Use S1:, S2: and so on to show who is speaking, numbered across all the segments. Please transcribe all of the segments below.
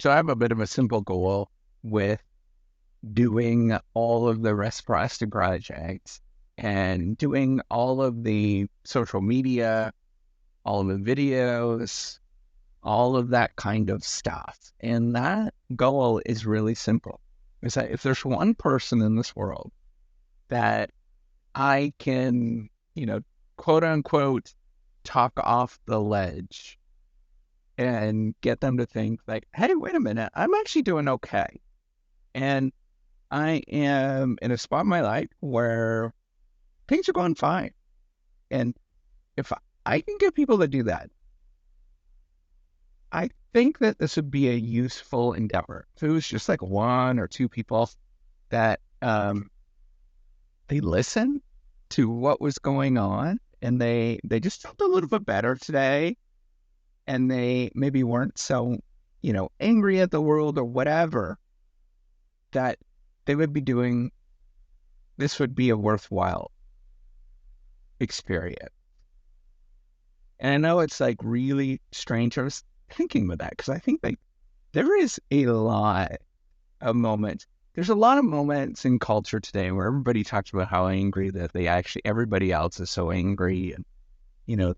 S1: So I have a bit of a simple goal with doing all of the reciprocity projects and doing all of the social media, all of the videos, all of that kind of stuff. And that goal is really simple. Is that if there's one person in this world that I can, quote unquote, talk off the ledge and get them to think like, hey, wait a minute, I'm actually doing okay. And I am in a spot in my life where things are going fine. And if I can get people to do that, I think that this would be a useful endeavor. If it was just like one or two people that they listen to what was going on and they just felt a little bit better today and they maybe weren't so, angry at the world or whatever, that they would be doing, this would be a worthwhile experience. And I know it's like really strange. I was thinking with that because I think like there is a lot of moments. There's a lot of moments in culture today where everybody talks about how angry that everybody else is so angry and,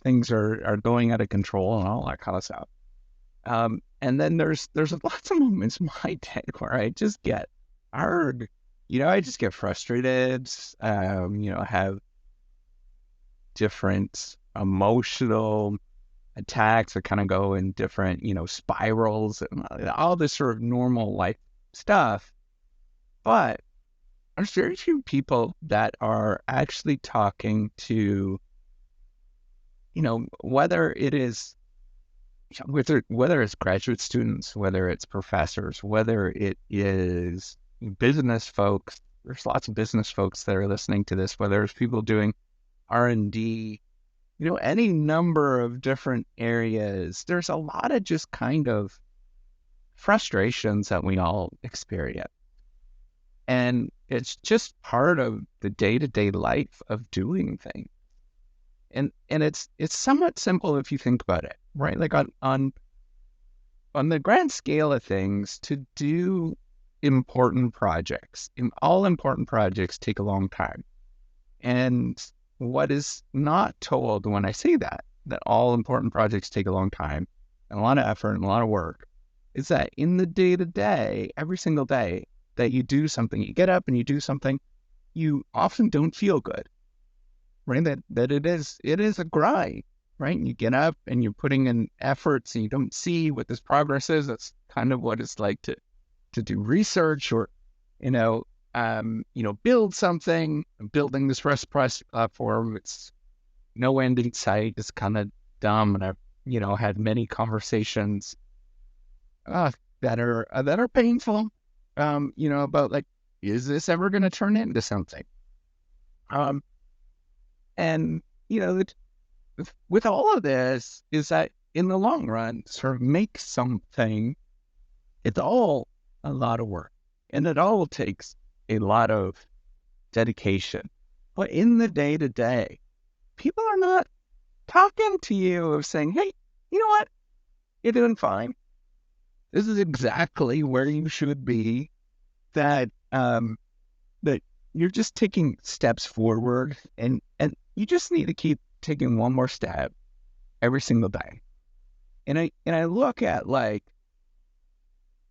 S1: things are going out of control and all that kind of stuff. And then there's lots of moments in my day where I just get hard. I just get frustrated, have different emotional attacks that kind of go in different, spirals and all this sort of normal life stuff. But there's very few people that are actually talking to, whether it's graduate students, whether it's professors, whether it is business folks. There's lots of business folks that are listening to this, whether it's people doing R&D, any number of different areas. There's a lot of just kind of frustrations that we all experience. And it's just part of the day-to-day life of doing things. And it's somewhat simple if you think about it, right? Like on the grand scale of things, to do important projects, all important projects take a long time. And what is not told when I say that all important projects take a long time and a lot of effort and a lot of work, is that in the day to day, every single day that you do something, you get up and you do something, you often don't feel good, right? That it is a grind, right? And you get up and you're putting in efforts and you don't see what this progress is. That's kind of what it's like to do research or, build something. Building this reciprocity platform, it's no end in sight. It's kind of dumb, and I've had many conversations that are painful. About like, is this ever going to turn into something? Um, and with all of this, is that in the long run, sort of make something. It's all a lot of work, and it all takes a lot of dedication. But in the day to day, people are not talking to you of saying, hey, you know what? You're doing fine. This is exactly where you should be. That that you're just taking steps forward, and you just need to keep taking one more step every single day. And I look at like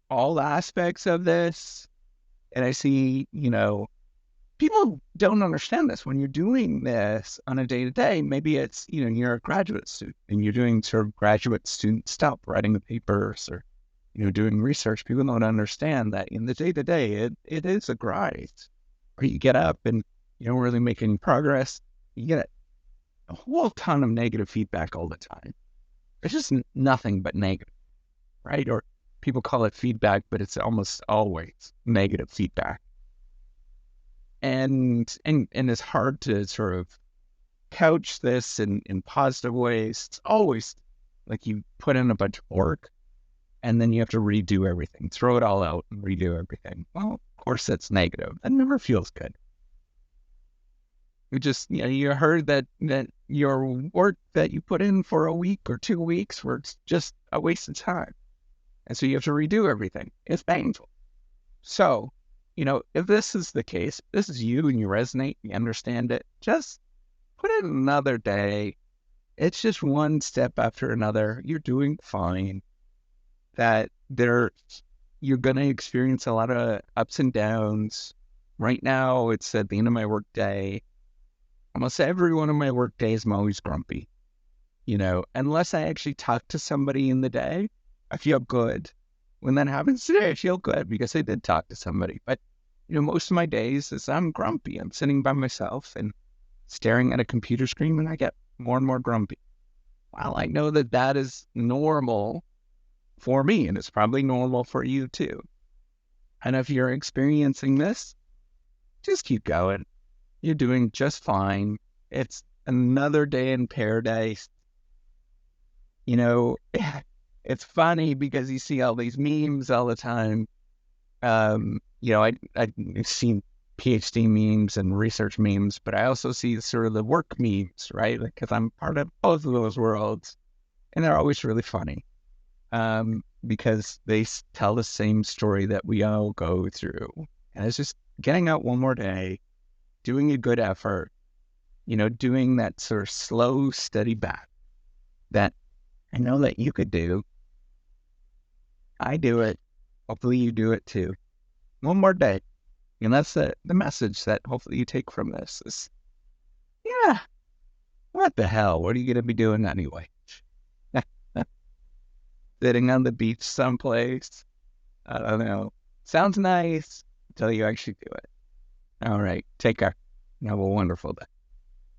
S1: all aspects of this, and I see, people don't understand this when you're doing this on a day to day. Maybe it's, you're a graduate student and you're doing sort of graduate student stuff, writing the papers or, doing research. People don't understand that in the day to day, it is a grind. Or you get up and you don't really make any progress. You get a whole ton of negative feedback all the time. It's just nothing but negative, right? Or people call it feedback, but it's almost always negative feedback. And it's hard to sort of couch this in positive ways. It's always like you put in a bunch of work and then you have to redo everything, throw it all out and redo everything. Well, of course that's negative. That never feels good. You just, you heard that your work that you put in for a week or 2 weeks where it's just a waste of time. And so you have to redo everything. It's painful. So, if this is the case, this is you and you resonate, you understand it, just put it another day. It's just one step after another. You're doing fine. You're going to experience a lot of ups and downs. Right now, it's at the end of my work day. Almost every one of my work days, I'm always grumpy. Unless I actually talk to somebody in the day, I feel good. When that happens today, I feel good because I did talk to somebody. But, most of my days is I'm grumpy. I'm sitting by myself and staring at a computer screen, and I get more and more grumpy. Well, I know that that is normal for me, and it's probably normal for you too. And if you're experiencing this, just keep going. You're doing just fine. It's another day in paradise. It's funny because you see all these memes all the time. I've seen PhD memes and research memes, but I also see sort of the work memes, right? Because I'm part of both of those worlds, and they're always really funny because they tell the same story that we all go through. And it's just getting out one more day, doing a good effort, doing that sort of slow, steady back that I know that you could do. I do it. Hopefully you do it too. One more day. And that's the message that hopefully you take from this is, yeah, what the hell? What are you going to be doing anyway? Sitting on the beach someplace. I don't know. Sounds nice until you actually do it. All right. Take care. Have a wonderful day.